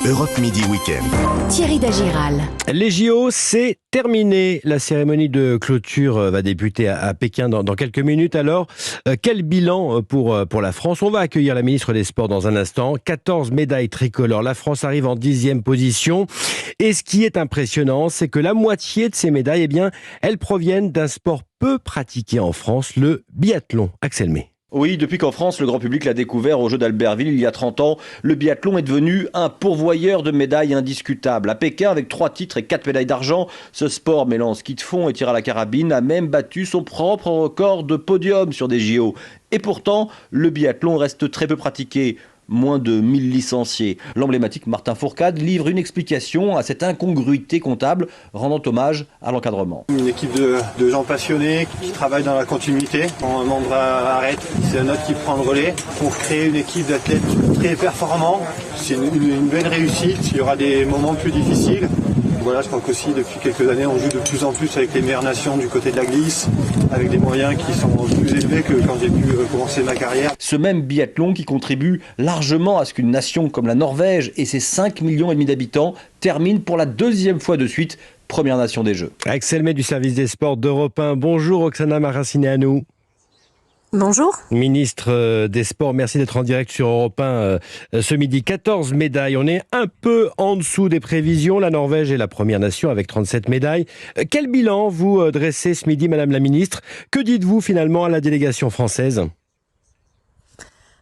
Europe Midi Week-end. Thierry Dagiral. Les JO, c'est terminé. La cérémonie de clôture va débuter à Pékin dans quelques minutes. Alors, quel bilan pour la France? On va accueillir la ministre des Sports dans un instant. 14 médailles tricolores. La France arrive en 10e position. Et ce qui est impressionnant, c'est que la moitié de ces médailles, elles proviennent d'un sport peu pratiqué en France, le biathlon. Axel May. Oui, depuis qu'en France, le grand public l'a découvert aux Jeux d'Albertville il y a 30 ans, le biathlon est devenu un pourvoyeur de médailles indiscutable. À Pékin, avec 3 titres et 4 médailles d'argent, ce sport mêlant ski de fond et tir à la carabine a même battu son propre record de podium sur des JO. Et pourtant, le biathlon reste très peu pratiqué. Moins de 1000 licenciés. L'emblématique Martin Fourcade livre une explication à cette incongruité comptable, rendant hommage à l'encadrement. Une équipe de gens passionnés qui travaillent dans la continuité. Quand un membre arrête, c'est un autre qui prend le relais pour créer une équipe d'athlètes très performants. C'est une belle réussite. Il y aura des moments plus difficiles. Voilà, je crois qu'aussi depuis quelques années, on joue de plus en plus avec les meilleures nations du côté de la glisse, avec des moyens qui sont plus élevés que quand j'ai pu commencer ma carrière. Ce même biathlon qui contribue largement à ce qu'une nation comme la Norvège et ses 5,5 millions d'habitants termine pour la 2e fois de suite première nation des Jeux. Axel May du service des sports d'Europe 1. Bonjour Oksana Maracineanu. Bonjour. Ministre des Sports, merci d'être en direct sur Europe 1 ce midi. 14 médailles, on est un peu en dessous des prévisions. La Norvège est la première nation avec 37 médailles. Quel bilan vous dressez ce midi, Madame la Ministre? Que dites-vous finalement à la délégation française?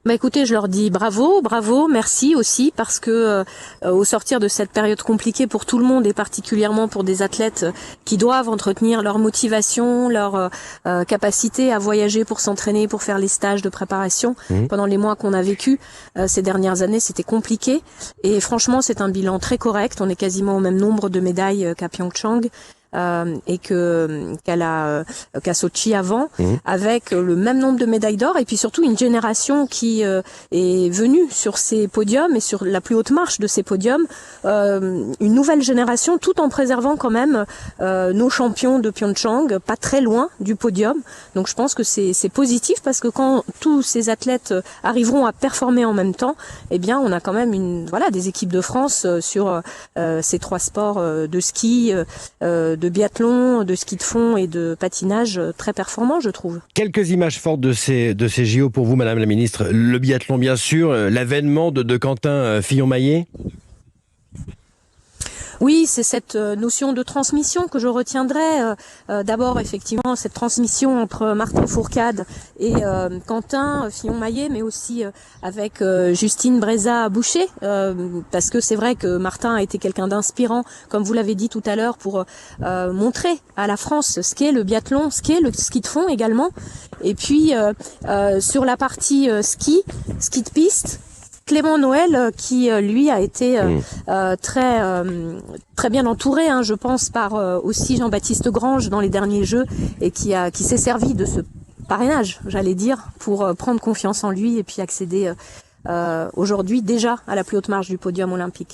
Écoutez, je leur dis bravo, merci aussi parce que au sortir de cette période compliquée pour tout le monde et particulièrement pour des athlètes qui doivent entretenir leur motivation, leur capacité à voyager pour s'entraîner, pour faire les stages de préparation pendant les mois qu'on a vécu ces dernières années, c'était compliqué et franchement c'est un bilan très correct. On est quasiment au même nombre de médailles qu'à Pyeongchang. Et qu'à Sochi avant, avec le même nombre de médailles d'or et puis surtout une génération qui est venue sur ces podiums et sur la plus haute marche de ces podiums, une nouvelle génération tout en préservant quand même nos champions de Pyeongchang, pas très loin du podium. Donc je pense que c'est positif parce que quand tous ces athlètes arriveront à performer en même temps, eh bien on a quand même des équipes de France sur ces 3 sports de ski, de biathlon, de ski de fond et de patinage très performants, je trouve. Quelques images fortes de ces JO pour vous, Madame la Ministre. Le biathlon, bien sûr, l'avènement de Quentin Fillon-Maillet. Oui, c'est cette notion de transmission que je retiendrai. D'abord, effectivement, cette transmission entre Martin Fourcade et Quentin Fillon-Maillet, mais aussi avec Justine Breza-Boucher, parce que c'est vrai que Martin a été quelqu'un d'inspirant, comme vous l'avez dit tout à l'heure, pour montrer à la France ce qu'est le biathlon, ce qu'est le ski de fond également. Et puis, sur la partie ski de piste, Clément Noël qui lui a été très bien entouré, je pense, par aussi Jean-Baptiste Grange dans les derniers Jeux et qui s'est servi de ce parrainage, j'allais dire, pour prendre confiance en lui et puis accéder aujourd'hui déjà à la plus haute marche du podium olympique.